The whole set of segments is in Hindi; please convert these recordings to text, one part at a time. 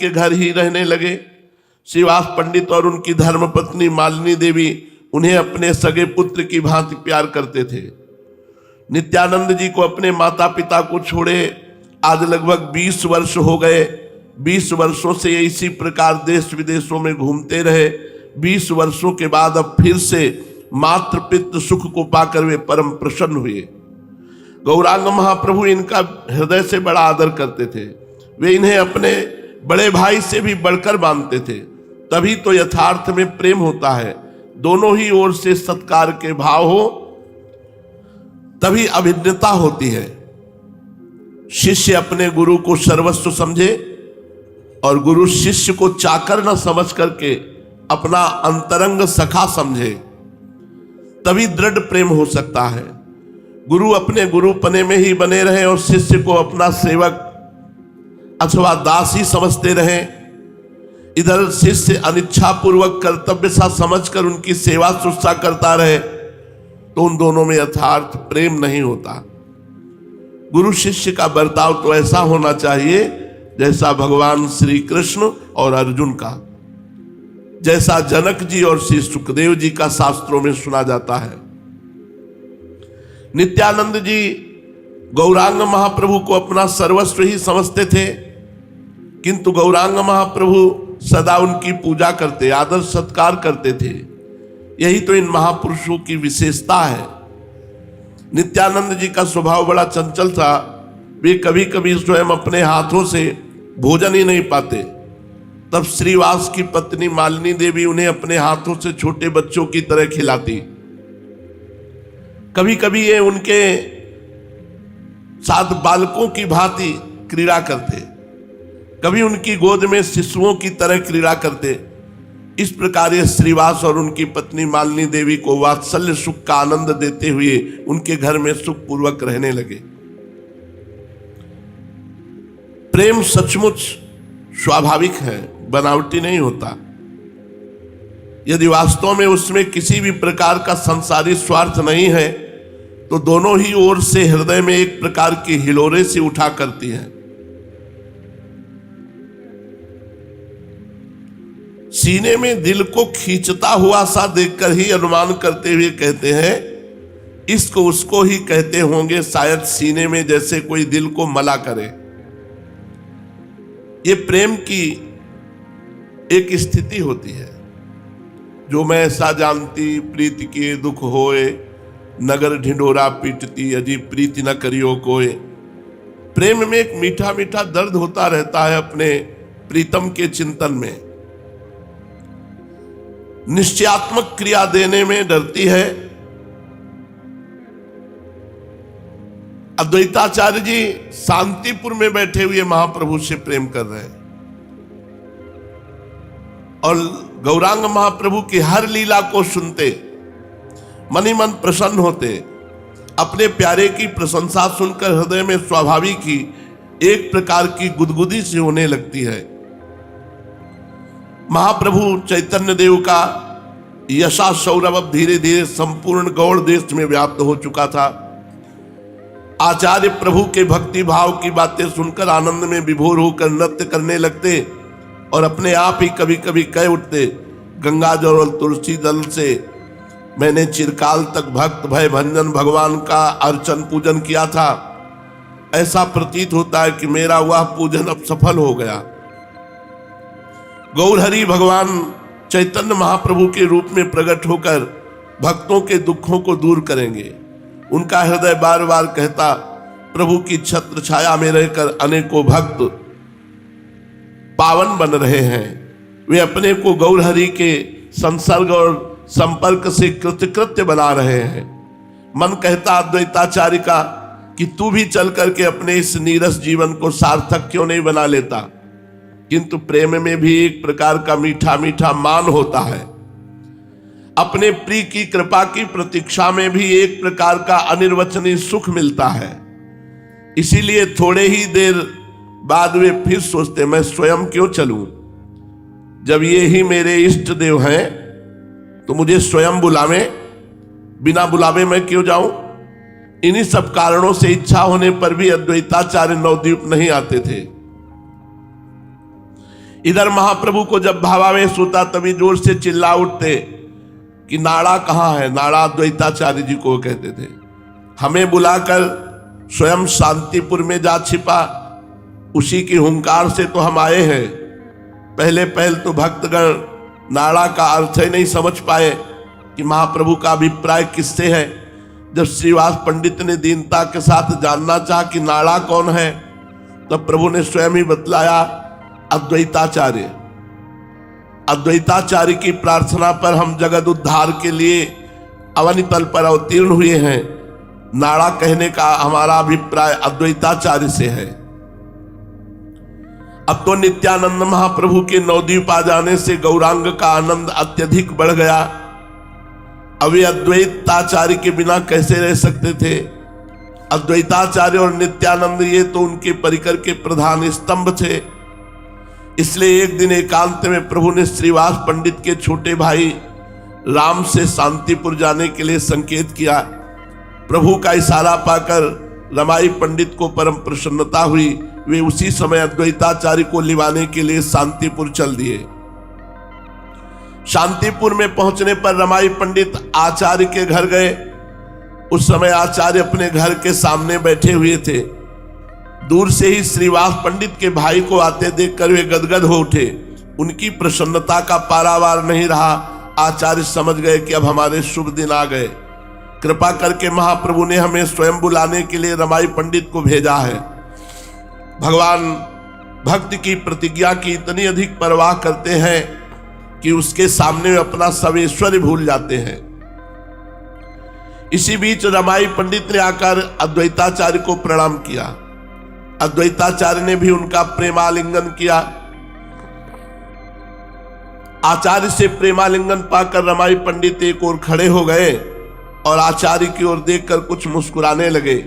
के घर ही रहने लगे। श्रीवास पंडित और उनकी धर्मपत्नी मालिनी देवी उन्हें अपने सगे पुत्र की भांति प्यार करते थे। नित्यानंद जी को अपने माता पिता को छोड़े आज लगभग 20 वर्ष हो गए। 20 वर्षों से इसी प्रकार देश विदेशों में घूमते रहे। 20 वर्षों के बाद अब फिर से मातृ पितृ सुख को पाकर वे परम प्रसन्न हुए। गौरांग महाप्रभु इनका हृदय से बड़ा आदर करते थे। वे इन्हें अपने बड़े भाई से भी बढ़कर मानते थे। तभी तो यथार्थ में प्रेम होता है, दोनों ही ओर से सत्कार के भाव हो तभी अभिन्नता होती है। शिष्य अपने गुरु को सर्वस्व समझे और गुरु शिष्य को चाकर न समझ करके अपना अंतरंग सखा समझे, तभी दृढ़ प्रेम हो सकता है। गुरु अपने गुरुपने में ही बने रहे और शिष्य को अपना सेवक अथवा दास ही समझते रहे। इधर शिष्य अनिच्छा पूर्वक कर्तव्य सा समझकर उनकी सेवा शुश्रूषा करता रहे तो उन दोनों में यथार्थ प्रेम नहीं होता। गुरु शिष्य का बर्ताव तो ऐसा होना चाहिए जैसा भगवान श्री कृष्ण और अर्जुन का, जैसा जनक जी और श्री सुखदेव जी का शास्त्रों में सुना जाता है। नित्यानंद जी गौरांग महाप्रभु को अपना सर्वस्व ही समझते थे, किंतु गौरांग महाप्रभु सदा उनकी पूजा करते, आदर सत्कार करते थे। यही तो इन महापुरुषों की विशेषता है। नित्यानंद जी का स्वभाव बड़ा चंचल था। वे कभी कभी स्वयं अपने हाथों से भोजन ही नहीं पाते। तब श्रीवास की पत्नी मालिनी देवी उन्हें अपने हाथों से छोटे बच्चों की तरह खिलाती। कभी कभी ये उनके साथ बालकों की भांति क्रीड़ा करते, कभी उनकी गोद में शिशुओं की तरह क्रीड़ा करते। इस प्रकार ये श्रीवास और उनकी पत्नी मालिनी देवी को वात्सल्य सुख का आनंद देते हुए उनके घर में सुखपूर्वक रहने लगे। प्रेम सचमुच स्वाभाविक है, बनावटी नहीं होता। यदि वास्तव में उसमें किसी भी प्रकार का संसारी स्वार्थ नहीं है तो दोनों ही ओर से हृदय में एक प्रकार की हिलोरे सी उठा करती है। सीने में दिल को खींचता हुआ सा देखकर ही अनुमान करते हुए कहते हैं, इसको उसको ही कहते होंगे शायद सीने में जैसे कोई दिल को मला करे। ये प्रेम की एक स्थिति होती है। जो मैं ऐसा जानती प्रीति के दुख होए, नगर ढिंढोरा पीटती अजी प्रीति न करियो कोय। प्रेम में एक मीठा मीठा दर्द होता रहता है अपने प्रीतम के चिंतन में। निश्चयात्मक क्रिया देने में डरती है। अद्वैताचार्य जी शांतिपुर में बैठे हुए महाप्रभु से प्रेम कर रहे हैं और गौरांग महाप्रभु की हर लीला को सुनते मन ही मन प्रसन्न होते। अपने प्यारे की प्रशंसा सुनकर हृदय में स्वाभाविक ही एक प्रकार की गुदगुदी सी होने लगती है। महाप्रभु चैतन्य देव का यशा सौरभ अब धीरे धीरे संपूर्ण गौड़ देश में व्याप्त हो चुका था। आचार्य प्रभु के भक्ति भाव की बातें सुनकर आनंद में विभोर होकर नृत्य करने लगते और अपने आप ही कभी कभी कह उठते, गंगा जल और तुलसी दल से मैंने चिरकाल तक भक्त भय भंजन भगवान का अर्चन पूजन किया था। ऐसा प्रतीत होता है कि मेरा वह पूजन अब सफल हो गया। गौरहरि भगवान चैतन्य महाप्रभु के रूप में प्रकट होकर भक्तों के दुखों को दूर करेंगे। उनका हृदय बार बार कहता, प्रभु की छत्र छाया में रहकर अनेकों भक्त पावन बन रहे हैं। वे अपने को गौरहरि के संसर्ग और संपर्क से कृतकृत्य बना रहे हैं। मन कहता अद्वैताचार्य का कि तू भी चल करके अपने इस नीरस जीवन को सार्थक क्यों नहीं बना लेता। किंतु प्रेम में भी एक प्रकार का मीठा मीठा मान होता है। अपने प्रिय की कृपा की प्रतीक्षा में भी एक प्रकार का अनिर्वचनीय सुख मिलता है। इसीलिए थोड़े ही देर बाद वे फिर सोचते, मैं स्वयं क्यों चलूं, जब ये ही मेरे इष्ट देव हैं तो मुझे स्वयं बुलावे, बिना बुलावे मैं क्यों जाऊं। इन्हीं सब कारणों से इच्छा होने पर भी अद्वैताचार्य नवद्वीप नहीं आते थे। इधर महाप्रभु को जब भावावेश होता तभी जोर से चिल्ला उठते कि नाड़ा कहाँ है। नाड़ा द्वैताचार्य जी को कहते थे। हमें बुलाकर स्वयं शांतिपुर में जा छिपा, उसी की हुंकार से तो हम आए हैं। पहले तो भक्तगण नाड़ा का अर्थ ही नहीं समझ पाए कि महाप्रभु का अभिप्राय किससे है। जब श्रीवास पंडित ने दीनता के साथ जानना चाहा कि नाड़ा कौन है, तब प्रभु ने स्वयं ही बतलाया, अद्वैताचार्य। अद्वैताचार्य की प्रार्थना पर हम जगत उद्धार के लिए अवनी तल पर अवतीर्ण हुए हैं। नाड़ा कहने का हमारा अभिप्राय अद्वैताचार्य से है। अब तो नित्यानंद महाप्रभु के नवद्वीप आ जाने से गौरांग का आनंद अत्यधिक बढ़ गया। अब वे अद्वैताचार्य के बिना कैसे रह सकते थे। अद्वैताचार्य और नित्यानंद ये तो उनके परिकर के प्रधान स्तंभ थे। इसलिए एक दिन एकांत में प्रभु ने श्रीवास पंडित के छोटे भाई राम से शांतिपुर जाने के लिए संकेत किया। प्रभु का इशारा पाकर रमाई पंडित को परम प्रसन्नता हुई। वे उसी समय अद्वैताचार्य को लिवाने के लिए शांतिपुर चल दिए। शांतिपुर में पहुंचने पर रमाई पंडित आचार्य के घर गए। उस समय आचार्य अपने घर के सामने बैठे हुए थे। दूर से ही श्रीवास पंडित के भाई को आते देखकर वे गदगद हो उठे। उनकी प्रसन्नता का पारावार नहीं रहा। आचार्य समझ गए कि अब हमारे शुभ दिन आ गए। कृपा करके महाप्रभु ने हमें स्वयं बुलाने के लिए रमाई पंडित को भेजा है। भगवान भक्त की प्रतिज्ञा की इतनी अधिक परवाह करते हैं कि उसके सामने अपना सर्वेश्वर भूल जाते हैं। इसी बीच रमाई पंडित ने आकर अद्वैताचार्य को प्रणाम किया। अद्वैताचार्य ने भी उनका प्रेमालिंगन किया। आचार्य से प्रेमालिंगन पाकर रमाई पंडित एक ओर खड़े हो गए और आचार्य की ओर देखकर कुछ मुस्कुराने लगे।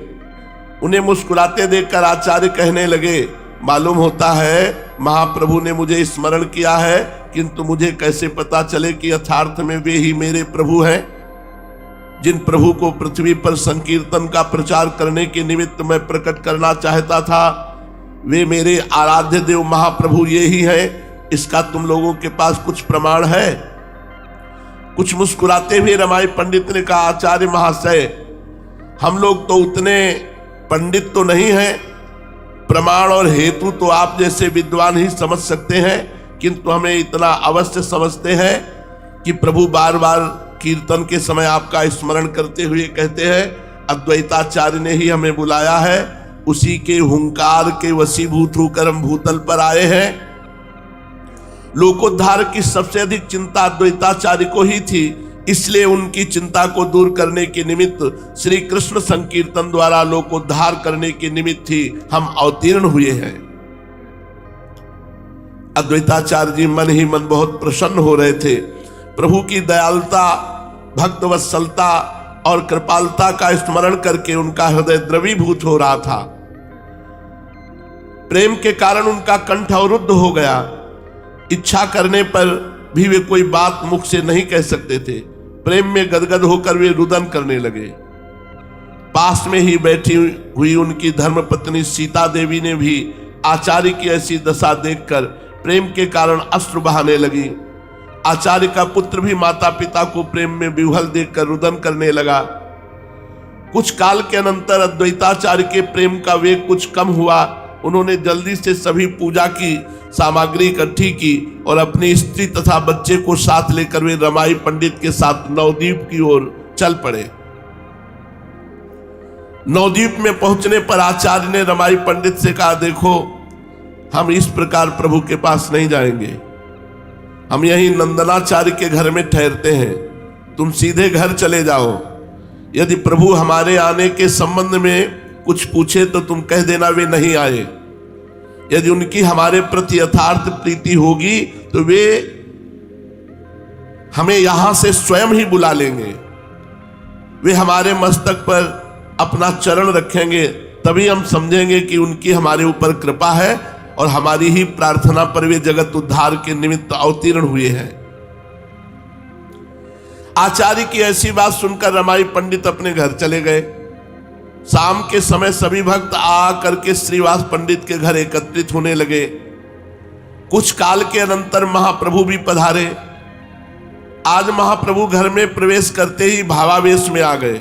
उन्हें मुस्कुराते देखकर आचार्य कहने लगे, मालूम होता है महाप्रभु ने मुझे स्मरण किया है, किंतु मुझे कैसे पता चले कि यथार्थ में वे ही मेरे प्रभु हैं। जिन प्रभु को पृथ्वी पर संकीर्तन का प्रचार करने के निमित्त मैं प्रकट करना चाहता था, वे मेरे आराध्य देव महाप्रभु ये ही हैं। इसका तुम लोगों के पास कुछ प्रमाण है? कुछ मुस्कुराते हुए रमाई पंडित ने कहा, आचार्य महाशय, हम लोग तो उतने पंडित तो नहीं हैं। प्रमाण और हेतु तो आप जैसे विद्वान ही समझ सकते हैं, किंतु हमें इतना अवश्य समझते हैं कि प्रभु बार बार कीर्तन के समय आपका स्मरण करते हुए कहते हैं, अद्वैताचार्य ने ही हमें बुलाया है। उसी के हुंकार के वशीभूत होकर हम भूतल पर आए हैं। लोकोद्धार की सबसे अधिक चिंता अद्वैताचार्य को ही थी। इसलिए उनकी चिंता को दूर करने के निमित्त श्री कृष्ण संकीर्तन द्वारा लोकोद्धार करने के निमित्त ही हम अवतीर्ण हुए हैं। अद्वैताचार्य जी मन ही मन बहुत प्रसन्न हो रहे थे। प्रभु की दयालुता, भक्त वत्सलता और कृपालता का स्मरण करके उनका हृदय द्रवीभूत हो रहा था। प्रेम के कारण उनका कंठ अवरुद्ध हो गया। इच्छा करने पर भी वे कोई बात मुख से नहीं कह सकते थे। प्रेम में गदगद होकर वे रुदन करने लगे। पास में ही बैठी हुई उनकी धर्मपत्नी सीता देवी ने भी आचार्य की ऐसी दशा देखकर प्रेम के कारण अश्रु बहाने लगी। आचार्य का पुत्र भी माता पिता को प्रेम में विह्वल देखकर रुदन करने लगा। कुछ काल के अनंतर अद्वैताचार्य के प्रेम का वेग कुछ कम हुआ। उन्होंने जल्दी से सभी पूजा की सामग्री इकट्ठी की और अपनी स्त्री तथा बच्चे को साथ लेकर वे रमाई पंडित के साथ नवद्वीप की ओर चल पड़े। नवद्वीप में पहुंचने पर आचार्य ने रमाई पंडित से कहा, देखो, हम इस प्रकार प्रभु के पास नहीं जाएंगे। हम यहीं नंदनाचार्य के घर में ठहरते हैं। तुम सीधे घर चले जाओ। यदि प्रभु हमारे आने के संबंध में कुछ पूछे तो तुम कह देना वे नहीं आए। यदि उनकी हमारे प्रति यथार्थ प्रीति होगी तो वे हमें यहां से स्वयं ही बुला लेंगे। वे हमारे मस्तक पर अपना चरण रखेंगे, तभी हम समझेंगे कि उनकी हमारे ऊपर कृपा है और हमारी ही प्रार्थना पर वे जगत उद्धार के निमित्त अवतीर्ण हुए हैं। आचार्य की ऐसी बात सुनकर रमाई पंडित अपने घर चले गए। शाम के समय सभी भक्त आ करके श्रीवास पंडित के घर एकत्रित होने लगे। कुछ काल के अनंतर महाप्रभु भी पधारे। आज महाप्रभु घर में प्रवेश करते ही भावावेश में आ गए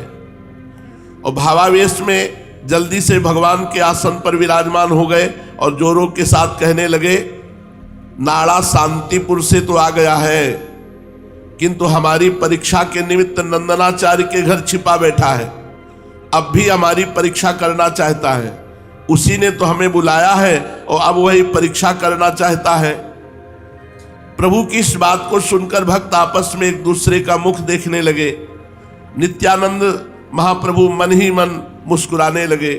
और भावावेश में जल्दी से भगवान के आसन पर विराजमान हो गए और जोरों के साथ कहने लगे, नाड़ा शांतिपुर से तो आ गया है, किंतु हमारी परीक्षा के निमित्त नंदनाचार्य के घर छिपा बैठा है, अब भी हमारी परीक्षा करना चाहता है। उसी ने तो हमें बुलाया है और अब वही परीक्षा करना चाहता है। प्रभु की इस बात को सुनकर भक्त आपस में एक दूसरे का मुख देखने लगे। नित्यानंद महाप्रभु मन ही मन मुस्कुराने लगे।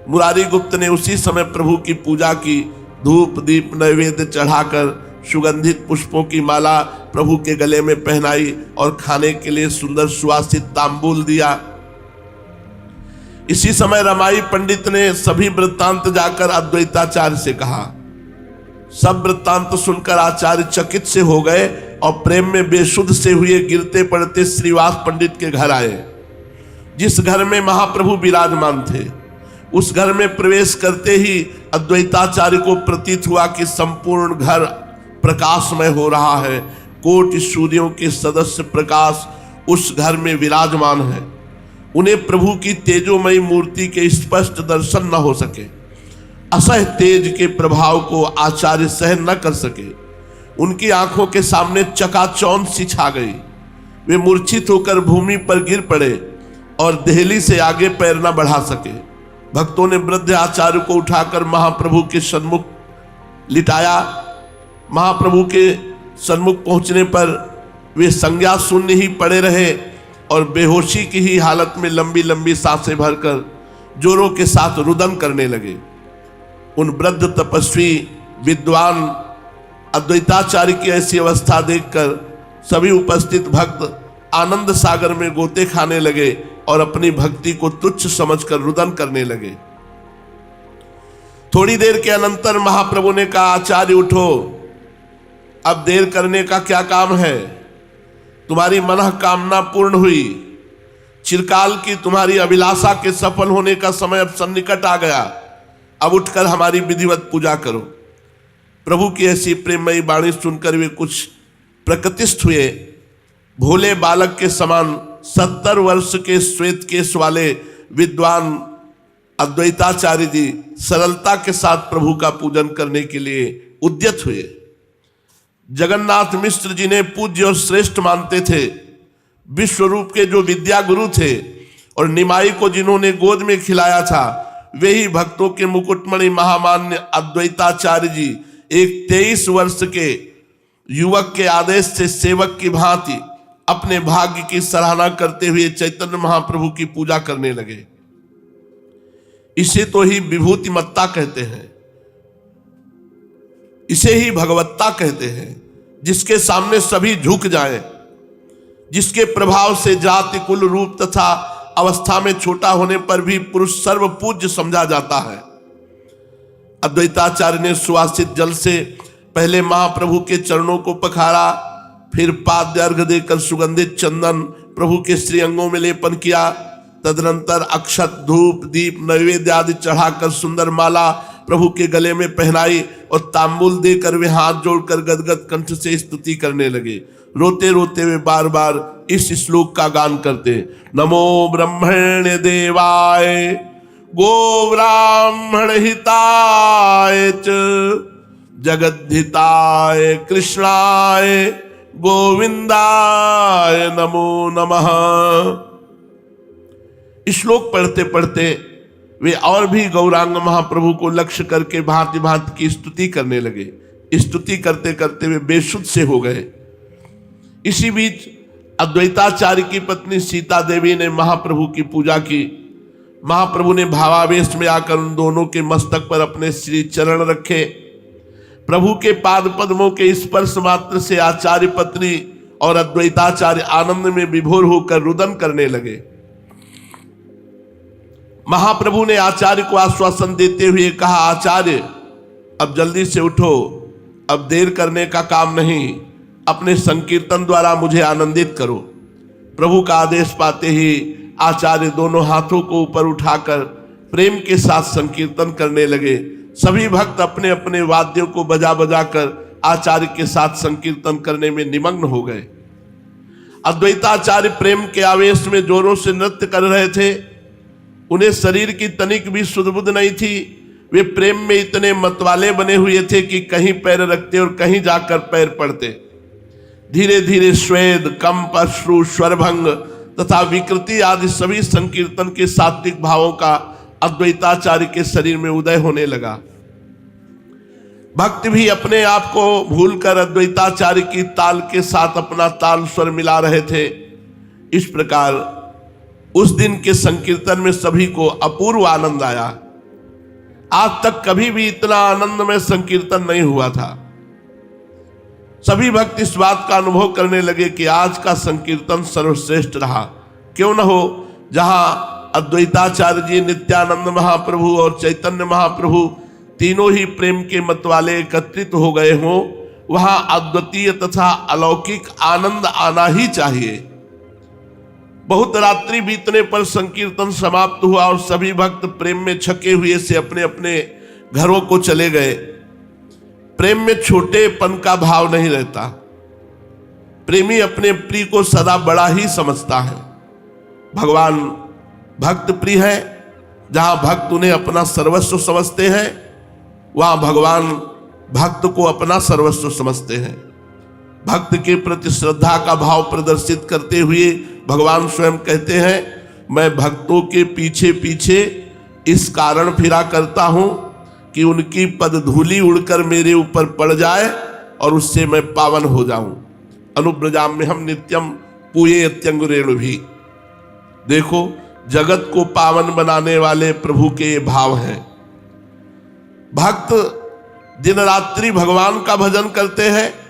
मुरारी गुप्त ने उसी समय प्रभु की पूजा की, धूप दीप नैवेद्य चढ़ाकर सुगंधित पुष्पों की माला प्रभु के गले में पहनाई और खाने के लिए सुंदर सुवासित तांबूल दिया। इसी समय रमाई पंडित ने सभी वृत्तांत जाकर अद्वैताचार्य से कहा। सब वृत्तांत सुनकर आचार्य चकित से हो गए और प्रेम में बेसुध से हुए गिरते पड़ते श्रीवास पंडित के घर आए। जिस घर में महाप्रभु विराजमान थे, उस घर में प्रवेश करते ही अद्वैताचार्य को प्रतीत हुआ कि संपूर्ण घर प्रकाशमय हो रहा है। कोटि सूर्यों के सदस्य प्रकाश उस घर में विराजमान है। उन्हें प्रभु की तेजोमयी मूर्ति के स्पष्ट दर्शन न हो सके। असह तेज के प्रभाव को आचार्य सहन न कर सके। उनकी आंखों के सामने चकाचौंध सी छा गई। वे मूर्छित होकर भूमि पर गिर पड़े और देहली से आगे पैर न बढ़ा सके। भक्तों ने वृद्ध आचार्य को उठाकर महाप्रभु के सन्मुख लिटाया। महाप्रभु के सन्मुख पहुंचने पर वे संज्ञा शून्य ही पड़े रहे और बेहोशी की ही हालत में लंबी लंबी सांसें भरकर जोरों के साथ रुदन करने लगे। उन वृद्ध तपस्वी विद्वान अद्वैताचार्य की ऐसी अवस्था देखकर सभी उपस्थित भक्त आनंद सागर में गोते खाने लगे और अपनी भक्ति को तुच्छ समझकर रुदन करने लगे। थोड़ी देर के अनंतर महाप्रभु ने कहा, आचार्य उठो, अब देर करने का क्या काम है। तुम्हारी मनः कामना पूर्ण हुई। चिरकाल की तुम्हारी अभिलाषा के सफल होने का समय अब सन्निकट आ गया। अब उठकर हमारी विधिवत पूजा करो। प्रभु की ऐसी प्रेममयी वाणी सुनकर वे कुछ प्रकृतिस्थ हुए। भोले बालक के समान 70 वर्ष के श्वेत केश वाले विद्वान अद्वैताचार्य जी सरलता के साथ प्रभु का पूजन करने के लिए उद्यत हुए। जगन्नाथ मिश्र जी ने पूज्य और श्रेष्ठ मानते थे, विश्व रूप के जो विद्या गुरु थे और निमाई को जिन्होंने गोद में खिलाया था, वे ही भक्तों के मुकुटमणि महामान्य अद्वैताचार्य जी एक 23 वर्ष के युवक के आदेश से सेवक की भांति अपने भाग्य की सराहना करते हुए चैतन्य महाप्रभु की पूजा करने लगे। इसे तो ही विभूतिमत्ता कहते हैं, इसे ही भगवत्ता कहते हैं, जिसके सामने सभी झुक जाएं, जिसके प्रभाव से जाति कुल रूप तथा अवस्था में छोटा होने पर भी पुरुष सर्व पूज्य समझा जाता है। अद्वैताचार्य ने सुवासित जल से पहले महाप्रभु के चरणों को पखारा, फिर पाद्य अर्घ देकर सुगंधित चंदन प्रभु के श्री अंगों में लेपन किया। तदनंतर अक्षत धूप दीप नैवेद्य आदि चढ़ाकर सुंदर माला प्रभु के गले में पहनाई और तांबूल देकर वे हाथ जोड़कर गदगद कंठ से स्तुति करने लगे। रोते रोते वे बार बार इस श्लोक का गान करते, नमो ब्रह्मण्य देवाय गो ब्राह्मण हिताय च जगद्धिताय कृष्णाय गोविंदाय नमो नमः। श्लोक पढ़ते पढ़ते वे और भी गौरांग महाप्रभु को लक्ष्य करके भांति भांति की स्तुति करने लगे। स्तुति करते करते वे बेसुध से हो गए। इसी बीच अद्वैताचार्य की पत्नी सीता देवी ने महाप्रभु की पूजा की। महाप्रभु ने भावावेश में आकर उन दोनों के मस्तक पर अपने श्री चरण रखे। प्रभु के पाद पद्मों के स्पर्श मात्र से आचार्य पत्नी और अद्वैताचार्य आनंद में विभोर होकर रुदन करने लगे। महाप्रभु ने आचार्य को आश्वासन देते हुए कहा, आचार्य अब जल्दी से उठो, अब देर करने का काम नहीं, अपने संकीर्तन द्वारा मुझे आनंदित करो। प्रभु का आदेश पाते ही आचार्य दोनों हाथों को ऊपर उठाकर प्रेम के साथ संकीर्तन करने लगे। सभी भक्त अपने अपने वाद्यों को बजा बजा कर आचार्य के साथ संकीर्तन करने में निमग्न हो गए। अद्वैताचार्य प्रेम के आवेश में जोरों से नृत्य कर रहे थे। उन्हें शरीर की तनिक भी सुध-बुध नहीं थी। वे प्रेम में इतने मतवाले बने हुए थे कि कहीं पैर रखते और कहीं जाकर पैर पड़ते। धीरे धीरे स्वेद, कंप, अश्रु, स्वरभंग तथा विकृति आदि सभी संकीर्तन के सात्विक भावों का अद्वैताचार्य के शरीर में उदय होने लगा। भक्त भी अपने आप को भूलकर अद्वैताचार्य की ताल के साथ अपना ताल स्वर मिला रहे थे। इस प्रकार उस दिन के संकीर्तन में सभी को अपूर्व आनंद आया। आज तक कभी भी इतना आनंदमय संकीर्तन नहीं हुआ था। सभी भक्त इस बात का अनुभव करने लगे कि आज का संकीर्तन सर्वश्रेष्ठ रहा। क्यों न हो, जहां अद्वैताचार्य जी, नित्यानंद महाप्रभु और चैतन्य महाप्रभु तीनों ही प्रेम के मतवाले एकत्रित हो गए हों, वहां अद्वितीय तथा अलौकिक आनंद आना ही चाहिए। बहुत रात्रि बीतने पर संकीर्तन समाप्त हुआ और सभी भक्त प्रेम में छके हुए से अपने अपने घरों को चले गए। प्रेम में छोटेपन का भाव नहीं रहता। प्रेमी अपने प्रिय को सदा बड़ा ही समझता है। भगवान भक्त प्रिय है। जहां भक्त उन्हें अपना सर्वस्व समझते हैं, वहां भगवान भक्त को अपना सर्वस्व समझते हैं। भक्त के प्रति श्रद्धा का भाव प्रदर्शित करते हुए भगवान स्वयं कहते हैं, मैं भक्तों के पीछे पीछे इस कारण फिरा करता हूं कि उनकी पदधूलि उड़कर मेरे ऊपर पड़ जाए और उससे मैं पावन हो जाऊं। अनुब्रजाम में हम नित्यम पूये अत्यंगुरेणु भी। देखो, जगत को पावन बनाने वाले प्रभु के ये भाव हैं। भक्त दिन रात्रि भगवान का भजन करते हैं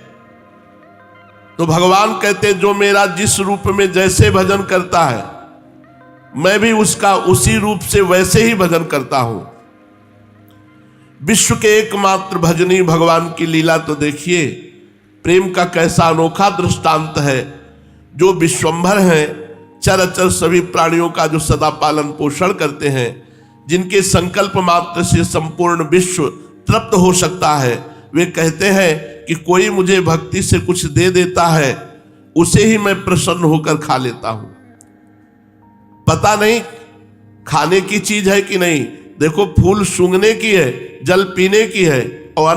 तो भगवान कहते, जो मेरा जिस रूप में जैसे भजन करता है, मैं भी उसका उसी रूप से वैसे ही भजन करता हूं। विश्व के एकमात्र भजनी भगवान की लीला तो देखिए। प्रेम का कैसा अनोखा दृष्टांत है। जो विश्वंभर हैं, चराचर सभी प्राणियों का जो सदा पालन पोषण करते हैं, जिनके संकल्प मात्र से संपूर्ण विश्व तृप्त हो सकता है, वे कहते हैं कि कोई मुझे भक्ति से कुछ दे देता है, उसे ही मैं प्रसन्न होकर खा लेता हूं। पता नहीं खाने की चीज है कि नहीं। देखो, फूल सूंघने की है, जल पीने की है और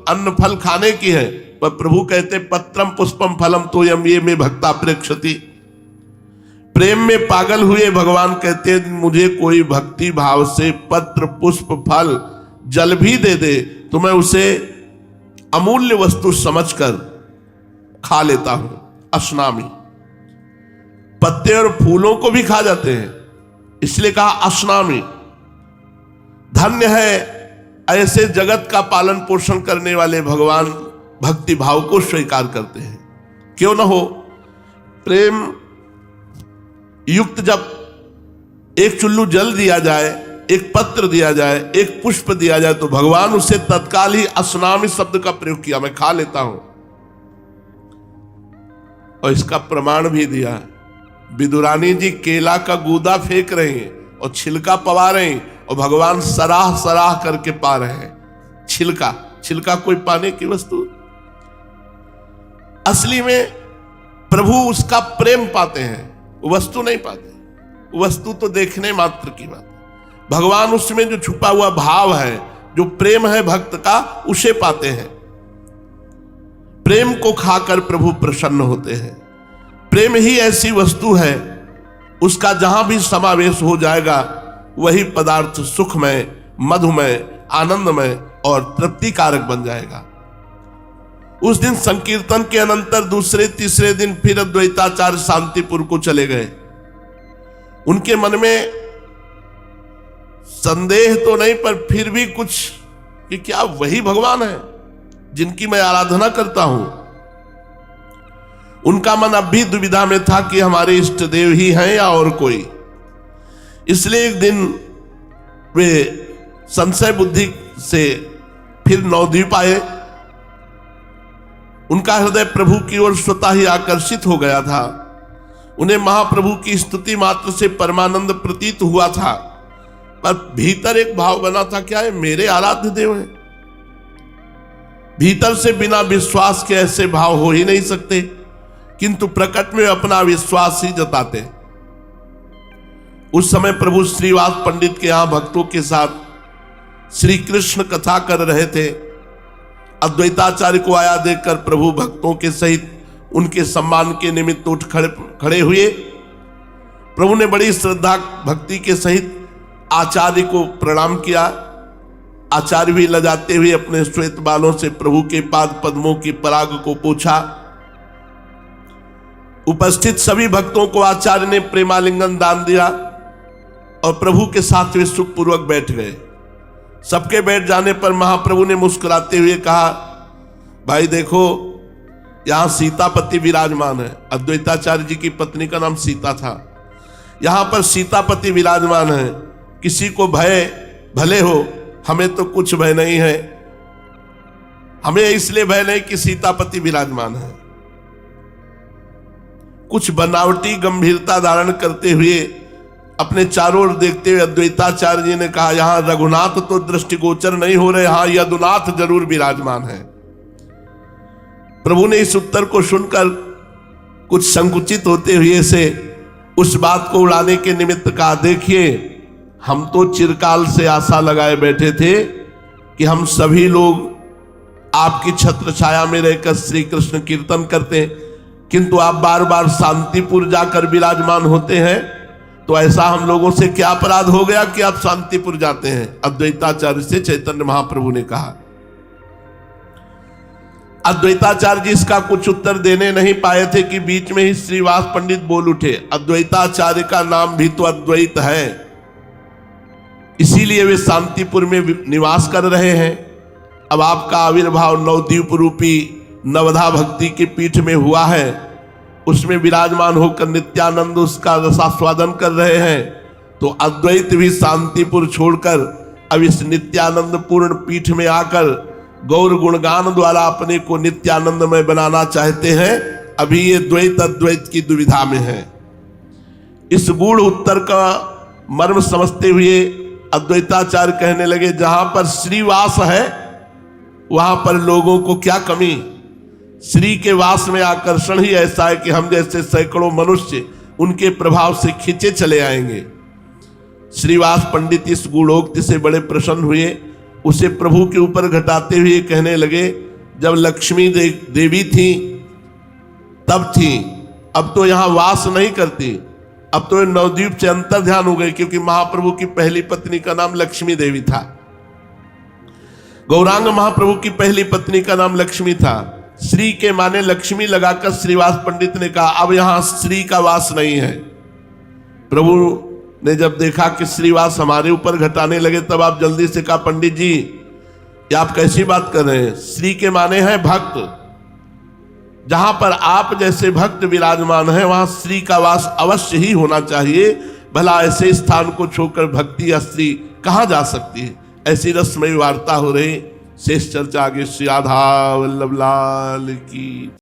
अन्न फल खाने की है, पर प्रभु कहते पत्रम पुष्पम फलम तोयम ये में भक्ता प्रेक्षति। प्रेम में पागल हुए भगवान कहते हैं, मुझे कोई भक्ति भाव से पत्र, पुष्प, फल, जल भी दे दे तो मैं उसे अमूल्य वस्तु समझकर खा लेता हूं। अश्नामी। पत्ते और फूलों को भी खा जाते हैं, इसलिए कहा अश्नामी। धन्य है ऐसे जगत का पालन पोषण करने वाले भगवान भक्ति भाव को स्वीकार करते हैं। क्यों न हो, प्रेम युक्त जब एक चुल्लू जल दिया जाए, एक पत्र दिया जाए, एक पुष्प दिया जाए, तो भगवान उसे तत्काल ही अश्नामी शब्द का प्रयोग किया, मैं खा लेता हूं। और इसका प्रमाण भी दिया। विदुरानी जी केला का गूदा फेंक रहे हैं और छिलका पवा रहे हैं और भगवान सराह सराह करके पा रहे हैं। छिलका कोई पाने की वस्तु? असली में प्रभु उसका प्रेम पाते हैं, वस्तु नहीं पाते। वस्तु तो देखने मात्र की बात। भगवान उसमें जो छुपा हुआ भाव है, जो प्रेम है भक्त का, उसे पाते हैं। प्रेम को खाकर प्रभु प्रसन्न होते हैं। प्रेम ही ऐसी वस्तु है, उसका जहां भी समावेश हो जाएगा वही पदार्थ सुखमय, मधुमय, आनंदमय और तृप्तिकारक बन जाएगा। उस दिन संकीर्तन के अनंतर दूसरे तीसरे दिन फिर अद्वैताचार्य शांतिपुर को चले गए। उनके मन में संदेह तो नहीं, पर फिर भी कुछ कि क्या वही भगवान है जिनकी मैं आराधना करता हूं। उनका मन अब भी दुविधा में था कि हमारे इष्ट देव ही हैं या और कोई। इसलिए एक दिन वे संशय बुद्धि से फिर नवद्वीप आए। उनका हृदय प्रभु की ओर स्वतः ही आकर्षित हो गया था। उन्हें महाप्रभु की स्तुति मात्र से परमानंद प्रतीत हुआ था, पर भीतर एक भाव बना था, क्या है मेरे आराध्य देव हैं। भीतर से बिना विश्वास के ऐसे भाव हो ही नहीं सकते, किंतु प्रकट में अपना विश्वास ही जताते। उस समय प्रभु श्रीवास पंडित के यहां भक्तों के साथ श्री कृष्ण कथा कर रहे थे। अद्वैताचार्य को आया देखकर प्रभु भक्तों के सहित उनके सम्मान के निमित्त उठ खड़े हुए। प्रभु ने बड़ी श्रद्धा भक्ति के सहित आचार्य को प्रणाम किया। आचार्य भी लजाते हुए अपने श्वेत बालों से प्रभु के पाद पद्मों की पराग को पोंछा। उपस्थित सभी भक्तों को आचार्य ने प्रेमालिंगन दान दिया और प्रभु के साथ वे सुखपूर्वक बैठ गए। सबके बैठ जाने पर महाप्रभु ने मुस्कुराते हुए कहा, भाई देखो यहां सीतापति विराजमान है। अद्वैताचार्य जी की पत्नी का नाम सीता था। यहां पर सीतापति विराजमान है। किसी को भय भले हो, हमें तो कुछ भय नहीं है। हमें इसलिए भय नहीं कि सीतापति विराजमान है। कुछ बनावटी गंभीरता धारण करते हुए अपने चारों ओर देखते हुए अद्वैताचार्य जी ने कहा, यहां रघुनाथ तो दृष्टिगोचर नहीं हो रहे, यहां यदुनाथ जरूर विराजमान है। प्रभु ने इस उत्तर को सुनकर कुछ संकुचित होते हुए से उस बात को उड़ाने के निमित्त कहा, देखिए हम तो चिरकाल से आशा लगाए बैठे थे कि हम सभी लोग आपकी छत्र छाया में रहकर श्री कृष्ण कीर्तन करते हैं, किंतु आप बार बार शांतिपुर जाकर विराजमान होते हैं, तो ऐसा हम लोगों से क्या अपराध हो गया कि आप शांतिपुर जाते हैं। अद्वैताचार्य से चैतन्य महाप्रभु ने कहा। अद्वैताचार्य जी इसका कुछ उत्तर देने नहीं पाए थे कि बीच में ही श्रीवास पंडित बोल उठे, अद्वैताचार्य का नाम भी तो अद्वैत है, इसीलिए वे शांतिपुर में निवास कर रहे हैं। अब आपका आविर्भाव नवद्वीप रूपी नवधा भक्ति की पीठ में हुआ है, उसमें विराजमान होकर नित्यानंद उसका रसास्वादन कर रहे हैं, तो अद्वैत भी शांतिपुर छोड़कर अब इस नित्यानंद पूर्ण पीठ में आकर गौर गुणगान द्वारा अपने को नित्यानंदमय बनाना चाहते हैं। अभी ये द्वैत अद्वैत की दुविधा में है। इस गूढ़ उत्तर का मर्म समझते हुए अद्वैताचार्य कहने लगे, जहां पर श्रीवास है वहां पर लोगों को क्या कमी। श्री के वास में आकर्षण ही ऐसा है कि हम जैसे सैकड़ों मनुष्य उनके प्रभाव से खींचे चले आएंगे। श्रीवास पंडित इस गूढ़ोक्ति से बड़े प्रसन्न हुए। उसे प्रभु के ऊपर घटाते हुए कहने लगे, जब लक्ष्मी देवी थी तब थी, अब तो यहां वास नहीं करती, अब तो नवद्वीप से अंतर ध्यान हो गए, क्योंकि महाप्रभु की पहली पत्नी का नाम लक्ष्मी देवी था। गौरांग महाप्रभु की पहली पत्नी का नाम लक्ष्मी था। श्री के माने लक्ष्मी लगाकर श्रीवास पंडित ने कहा, अब यहां श्री का वास नहीं है। प्रभु ने जब देखा कि श्रीवास हमारे ऊपर घटाने लगे, तब आप जल्दी से कहा, पंडित जी ये आप कैसी बात कर रहे हैं। श्री के माने हैं भक्त। जहां पर आप जैसे भक्त विराजमान है वहां श्री का वास अवश्य ही होना चाहिए। भला ऐसे स्थान को छोड़कर भक्ति या श्री कहां जा सकती है। ऐसी रसमयी वार्ता हो रही। शेष चर्चा आगे। श्री राधा वल्लभ लाल की।